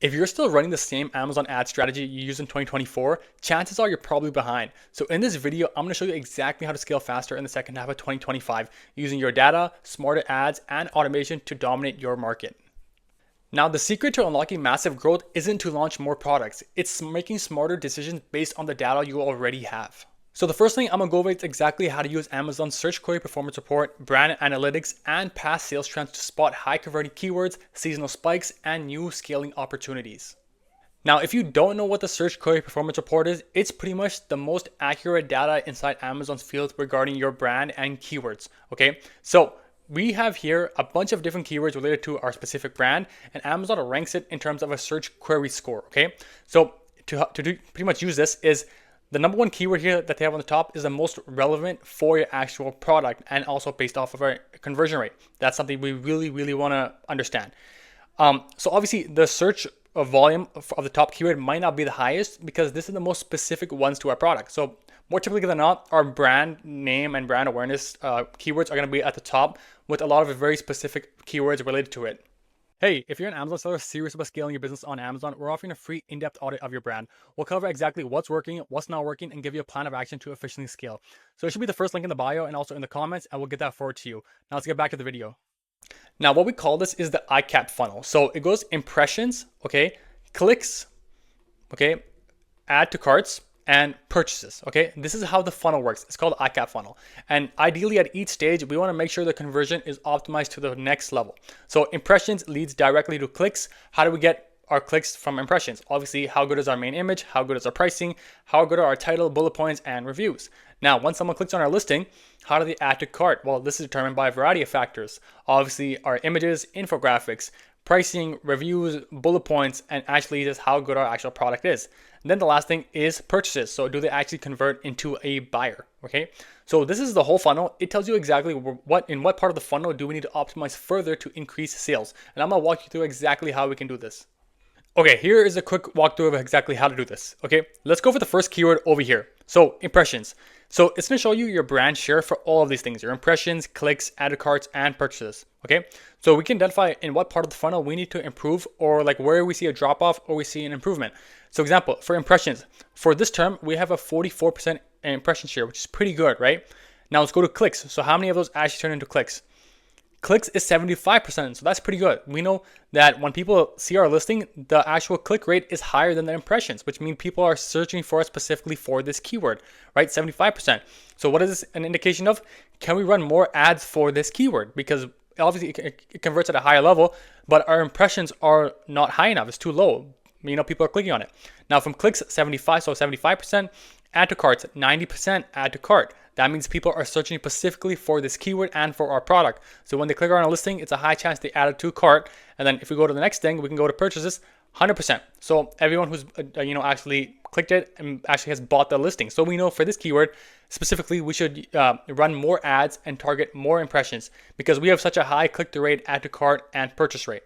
If you're still running the same Amazon ad strategy you used in 2024, chances are you're probably behind. So in this video, I'm going to show you exactly how to scale faster in the second half of 2025 using your data, smarter ads, and automation to dominate your market. Now, the secret to unlocking massive growth isn't to launch more products. It's making smarter decisions based on the data you already have. So the first thing I'm going to go over is exactly how to use Amazon's search query performance report, brand analytics, and past sales trends to spot high converting keywords, seasonal spikes, and new scaling opportunities. Now, if you don't know what the search query performance report is, it's pretty much the most accurate data inside Amazon's field regarding your brand and keywords. Okay, so we have here a bunch of different keywords related to our specific brand, and Amazon ranks it in terms of a search query score. Okay, so to pretty much use this is the number one keyword here that they have on the top is the most relevant for your actual product and also based off of our conversion rate. That's something we really want to understand. So obviously the search volume of the top keyword might not be the highest because this is the most specific ones to our product. So more typically than not, our brand name and brand awareness keywords are going to be at the top with a lot of very specific keywords related to it. Hey, if you're an Amazon seller serious about scaling your business on Amazon, we're offering a free in-depth audit of your brand. We'll cover exactly what's working, what's not working, and give you a plan of action to efficiently scale. So it should be the first link in the bio and also in the comments, and we'll get that forward to you. Now let's get back to the video. Now what we call this is the ICAP funnel. So it goes impressions, okay, clicks, okay, add to carts, and purchases. Okay, this is how the funnel works. It's called the ICAP funnel, and ideally at each stage we want to make sure the conversion is optimized to the next level. So impressions leads directly to clicks. How do we get our clicks from impressions? Obviously, how good is our main image, how good is our pricing, how good are our title, bullet points, and reviews. Now once someone clicks on our listing, how do they add to cart? Well, this is determined by a variety of factors. Obviously our images, infographics, pricing, reviews, bullet points, and actually just how good our actual product is. And then the last thing is purchases. So do they actually convert into a buyer? Okay, so this is the whole funnel. It tells you exactly what part of the funnel do we need to optimize further to increase sales. And I'm gonna walk you through exactly how we can do this. Okay, here is a quick walkthrough of exactly how to do this. Okay, let's go for the first keyword over here. So impressions. So it's going to show you your brand share for all of these things, your impressions, clicks, added carts, and purchases. Okay, so we can identify in what part of the funnel we need to improve, or like where we see a drop off or we see an improvement. So example, for impressions, for this term, we have a 44% impression share, which is pretty good, right? Now let's go to clicks. So how many of those actually turn into clicks? Clicks is 75%, so that's pretty good. We know that when people see our listing, the actual click rate is higher than the impressions, which means people are searching for us specifically for this keyword, right? 75%. So what is this an indication of? Can we run more ads for this keyword? Because obviously it converts at a higher level, but our impressions are not high enough. It's too low. People are clicking on it. Now from clicks, 75%, add to carts, 90% add to cart. That means people are searching specifically for this keyword and for our product. So when they click on a listing, it's a high chance they add it to cart. And then if we go to the next thing, we can go to purchases, 100%. So everyone who's actually clicked it and actually has bought the listing. So we know for this keyword specifically, we should run more ads and target more impressions because we have such a high click-through rate, add to cart, and purchase rate.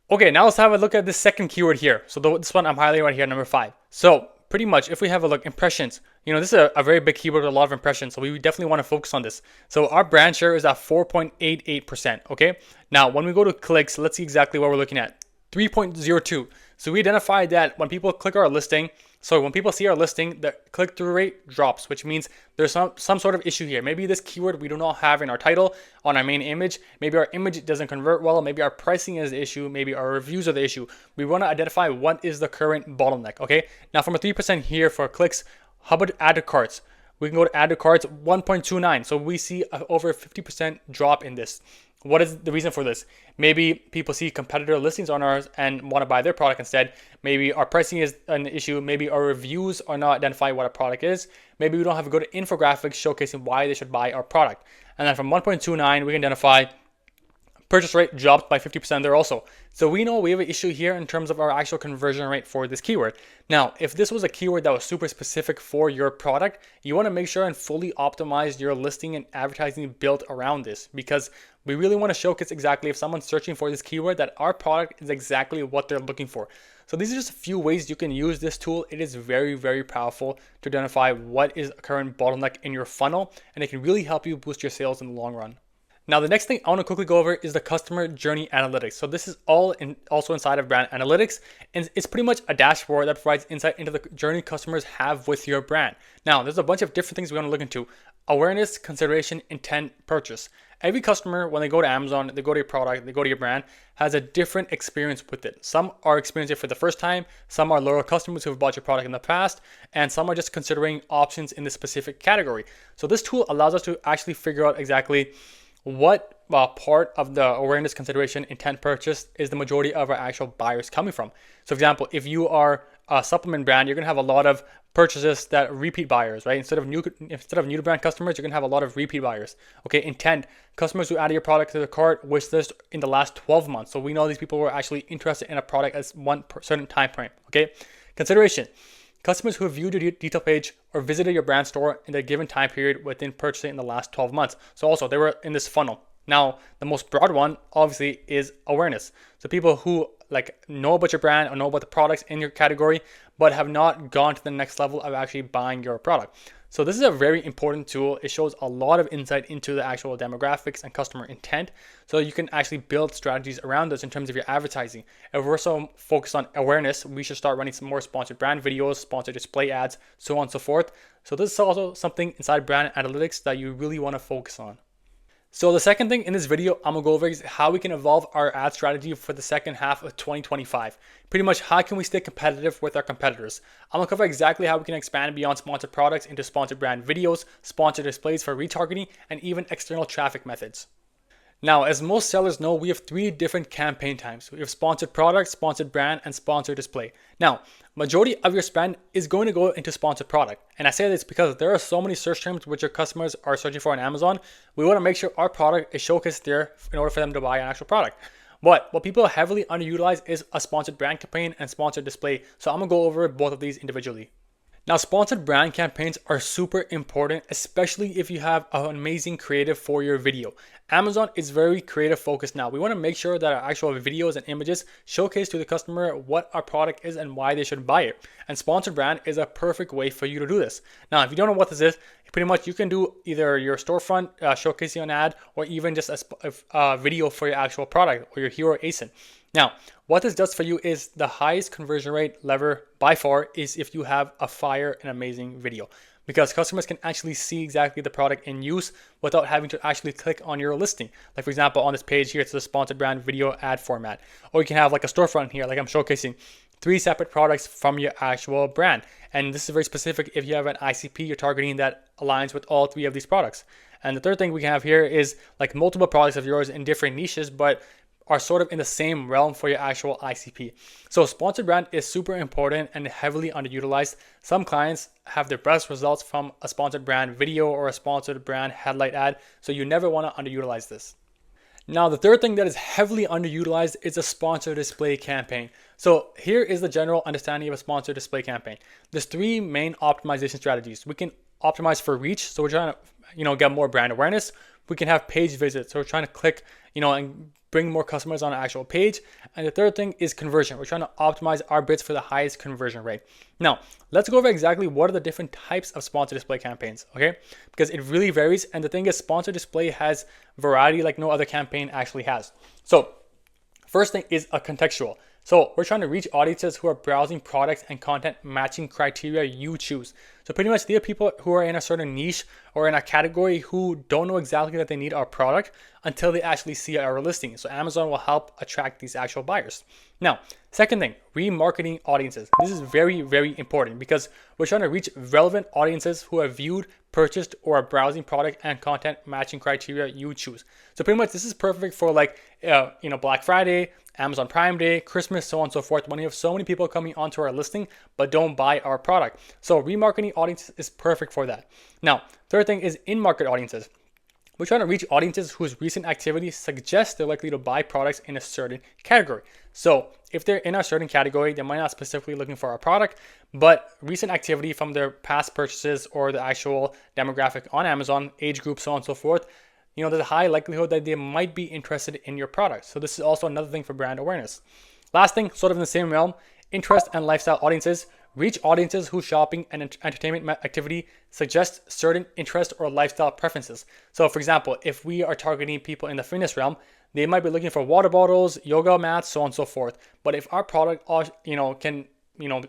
Okay, now let's have a look at this second keyword here. So this one I'm highlighting right here, number 5. So pretty much if we have a look, impressions, this is a very big keyword with a lot of impressions. So we definitely want to focus on this. So our brand share is at 4.88%. Okay. Now when we go to clicks, let's see exactly what we're looking at. 3.02. So we identified that when people click our listing, so when people see our listing, the click-through rate drops, which means there's some sort of issue here. Maybe this keyword we do not have in our title, on our main image. Maybe our image doesn't convert well. Maybe our pricing is the issue. Maybe our reviews are the issue. We want to identify what is the current bottleneck, okay? Now from a 3% here for clicks, how about add to carts? We can go to add to carts, 1.29. So we see over a 50% drop in this. What is the reason for this? Maybe people see competitor listings on ours and want to buy their product instead. Maybe our pricing is an issue. Maybe our reviews are not identifying what a product is. Maybe we don't have a good infographics showcasing why they should buy our product. And then from 1.29, we can identify purchase rate dropped by 50% there also. So we know we have an issue here in terms of our actual conversion rate for this keyword. Now, if this was a keyword that was super specific for your product, you want to make sure and fully optimize your listing and advertising built around this, because we really want to showcase exactly if someone's searching for this keyword that our product is exactly what they're looking for. So these are just a few ways you can use this tool. It is very powerful to identify what is a current bottleneck in your funnel, and it can really help you boost your sales in the long run. Now, the next thing I want to quickly go over is the customer journey analytics. So this is also inside of brand analytics, and it's pretty much a dashboard that provides insight into the journey customers have with your brand. Now, there's a bunch of different things we want to look into: awareness, consideration, intent, purchase. Every customer, when they go to Amazon, they go to your product, they go to your brand, has a different experience with it. Some are experiencing it for the first time, some are loyal customers who have bought your product in the past, and some are just considering options in this specific category. So this tool allows us to actually figure out exactly what part of the awareness, consideration, intent, purchase is the majority of our actual buyers coming from. So for example, if you are a supplement brand, you're going to have a lot of purchases that are repeat buyers, right? Instead of new to brand customers, you're going to have a lot of repeat buyers. Okay, intent, customers who added your product to the cart, wish list in the last 12 months. So we know these people were actually interested in a product at one certain time frame. Okay, consideration, customers who have viewed your detail page or visited your brand store in a given time period within purchasing in the last 12 months. So also they were in this funnel. Now, the most broad one obviously is awareness. So people who know about your brand or know about the products in your category, but have not gone to the next level of actually buying your product. So this is a very important tool. It shows a lot of insight into the actual demographics and customer intent. So you can actually build strategies around this in terms of your advertising. If we're so focused on awareness, we should start running some more sponsored brand videos, sponsored display ads, so on and so forth. So this is also something inside brand analytics that you really want to focus on. So the second thing in this video I'm gonna go over is how we can evolve our ad strategy for the second half of 2025. Pretty much how can we stay competitive with our competitors. I'm gonna cover exactly how we can expand beyond sponsored products into sponsored brand videos, sponsored displays for retargeting, and even external traffic methods. Now, as most sellers know, we have 3 different campaign types. We have sponsored product, sponsored brand, and sponsored display. Now, majority of your spend is going to go into sponsored product. And I say this because there are so many search terms which your customers are searching for on Amazon. We want to make sure our product is showcased there in order for them to buy an actual product. But what people heavily underutilize is a sponsored brand campaign and sponsored display. So I'm going to go over both of these individually. Now, sponsored brand campaigns are super important, especially if you have an amazing creative for your video. Amazon is very creative focused now. We want to make sure that our actual videos and images showcase to the customer what our product is and why they should buy it. And sponsored brand is a perfect way for you to do this. Now, if you don't know what this is, pretty much you can do either your storefront showcasing an ad or even just a video for your actual product or your hero ASIN. Now, what this does for you is the highest conversion rate lever by far is if you have a fire and amazing video, because customers can actually see exactly the product in use without having to actually click on your listing. Like for example, on this page here, it's the sponsored brand video ad format. Or you can have like a storefront here, like I'm showcasing 3 separate products from your actual brand. And this is very specific if you have an ICP you're targeting that aligns with all 3 of these products. And the third thing we can have here is like multiple products of yours in different niches, but are sort of in the same realm for your actual ICP. So sponsored brand is super important and heavily underutilized. Some clients have their best results from a sponsored brand video or a sponsored brand headlight ad. So you never want to underutilize this. Now, the third thing that is heavily underutilized is a sponsored display campaign. So here is the general understanding of a sponsored display campaign. There's 3 main optimization strategies. We can optimize for reach. So we're trying to, get more brand awareness. We can have page visits. So we're trying to click, and bring more customers on an actual page. And the third thing is conversion. We're trying to optimize our bids for the highest conversion rate. Now, let's go over exactly what are the different types of sponsored display campaigns, okay? Because it really varies. And the thing is, sponsored display has variety like no other campaign actually has. So first thing is a contextual. So we're trying to reach audiences who are browsing products and content matching criteria you choose. So pretty much, they are people who are in a certain niche or in a category who don't know exactly that they need our product until they actually see our listing. So Amazon will help attract these actual buyers. Now, second thing, remarketing audiences. This is very, very important because we're trying to reach relevant audiences who have viewed, purchased, or are browsing product and content matching criteria you choose. So pretty much this is perfect for Black Friday, Amazon Prime Day, Christmas, so on and so forth, when you have so many people coming onto our listing but don't buy our product. So remarketing audiences is perfect for that. Now, third thing is in-market audiences. We're trying to reach audiences whose recent activity suggests they're likely to buy products in a certain category. So if they're in a certain category, they might not specifically looking for our product, but recent activity from their past purchases or the actual demographic on Amazon, age group, so on and so forth, there's a high likelihood that they might be interested in your product. So this is also another thing for brand awareness. Last thing, sort of in the same realm, interest and lifestyle audiences. Reach audiences whose shopping and entertainment activity suggest certain interests or lifestyle preferences. So for example, if we are targeting people in the fitness realm, they might be looking for water bottles, yoga mats, so on and so forth. But if our product, can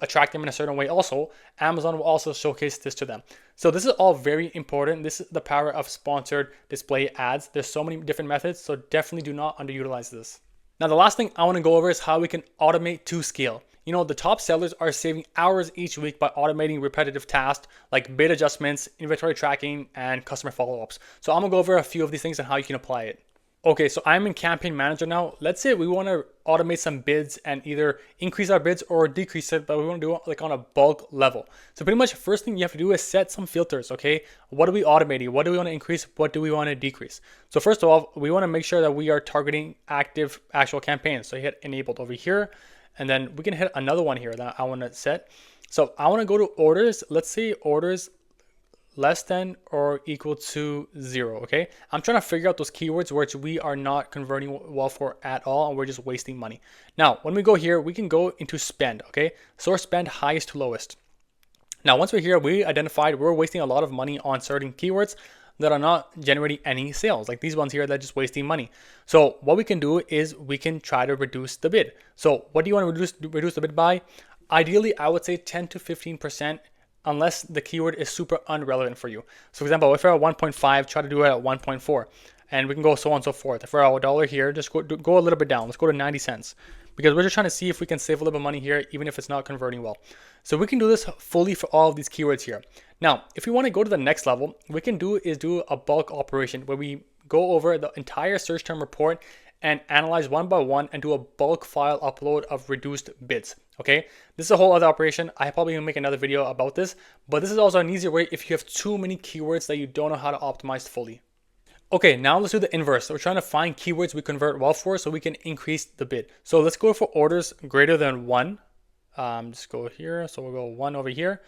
attract them in a certain way also, Amazon will also showcase this to them. So this is all very important. This is the power of sponsored display ads. There's so many different methods, so definitely do not underutilize this. Now, the last thing I want to go over is how we can automate to scale. The top sellers are saving hours each week by automating repetitive tasks like bid adjustments, inventory tracking, and customer follow-ups. So I'm gonna go over a few of these things and how you can apply it. Okay, so I'm in Campaign Manager now. Let's say we want to automate some bids and either increase our bids or decrease it, but we want to do it like on a bulk level. So pretty much first thing you have to do is set some filters, okay? What are we automating? What do we want to increase? What do we want to decrease? So first of all, we want to make sure that we are targeting active actual campaigns. So you hit enabled over here, and then we can hit another one here that I want to set. So I want to go to orders. Let's say orders less than or equal to 0, okay? I'm trying to figure out those keywords which we are not converting well for at all, and we're just wasting money. Now, when we go here, we can go into spend, okay? Source spend highest to lowest. Now, once we're here, we identified we're wasting a lot of money on certain keywords that are not generating any sales, like these ones here that are just wasting money. So what we can do is we can try to reduce the bid. So what do you want to reduce the bid by? Ideally, I would say 10 to 15%, unless the keyword is super unrelevant for you. So for example, if we're at 1.5, try to do it at 1.4, and we can go so on and so forth. If we're at $1 here, just go a little bit down. Let's go to 90 cents, because we're just trying to see if we can save a little bit of money here, even if it's not converting well. So we can do this fully for all of these keywords here. Now, if we want to go to the next level, we can do a bulk operation where we go over the entire search term report and analyze one by one and do a bulk file upload of reduced bids. Okay, this is a whole other operation. I probably will make another video about this, but this is also an easier way if you have too many keywords that you don't know how to optimize fully. Okay, now let's do the inverse. So we're trying to find keywords we convert well for so we can increase the bid. So let's go for orders greater than 1. Just go here. So we'll go 1 over here.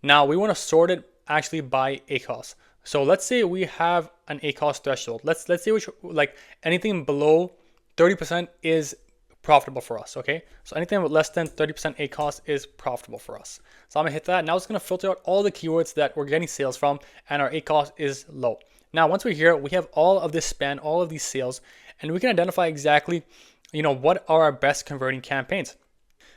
Now we want to sort it actually by ACoS. So let's say we have an ACoS threshold. Let's say like anything below 30% is profitable for us, okay? So anything with less than 30% ACoS is profitable for us. So I'm gonna hit that. Now it's gonna filter out all the keywords that we're getting sales from and our ACoS is low. Now, once we're here, we have all of this spend, all of these sales, and we can identify exactly, what are our best converting campaigns.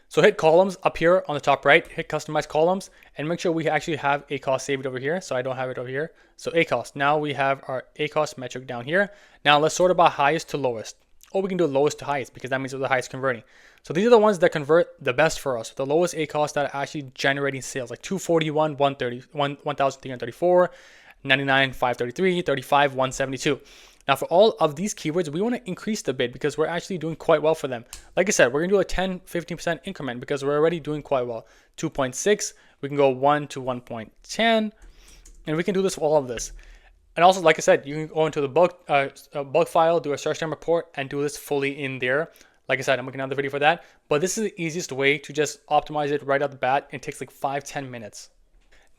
So hit columns up here on the top right, hit customize columns, and make sure we actually have ACoS saved over here. So I don't have it over here. So ACoS, now we have our ACoS metric down here. Now let's sort it by highest to lowest. Or we can do lowest to highest because that means they're the highest converting. So these are the ones that convert the best for us. The lowest ACoS that are actually generating sales, like 241, 130, 1,334, 99, 533, 35, 172. Now for all of these keywords, we want to increase the bid because we're actually doing quite well for them. Like I said, we're going to do a 10, 15% increment because we're already doing quite well. 2.6, we can go 1 to 1.10, and we can do this for all of this. And also, like I said, you can go into the bulk file, do a search term report, and do this fully in there. Like I said, I'm making another video for that. But this is the easiest way to just optimize it right out the bat. It takes like 5-10 minutes.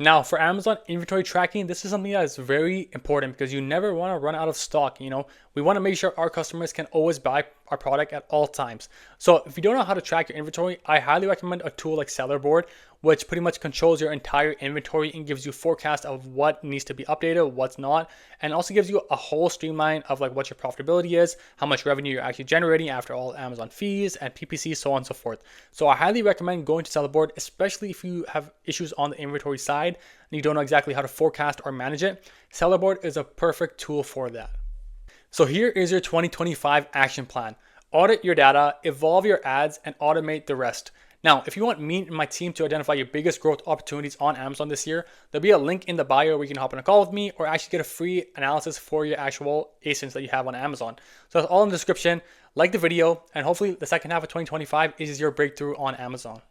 Now, for Amazon inventory tracking, this is something that is very important because you never want to run out of stock. We want to make sure our customers can always buy our product at all times. So if you don't know how to track your inventory, I highly recommend a tool like Sellerboard, which pretty much controls your entire inventory and gives you forecast of what needs to be updated, what's not, and also gives you a whole streamline of like what your profitability is, how much revenue you're actually generating after all Amazon fees and PPC, so on and so forth. So I highly recommend going to Sellerboard, especially if you have issues on the inventory side and you don't know exactly how to forecast or manage it. Sellerboard is a perfect tool for that. So here is your 2025 action plan. Audit your data, evolve your ads, and automate the rest. Now, if you want me and my team to identify your biggest growth opportunities on Amazon this year, there'll be a link in the bio where you can hop on a call with me or actually get a free analysis for your actual ASINs that you have on Amazon. So that's all in the description. Like the video, and hopefully the second half of 2025 is your breakthrough on Amazon.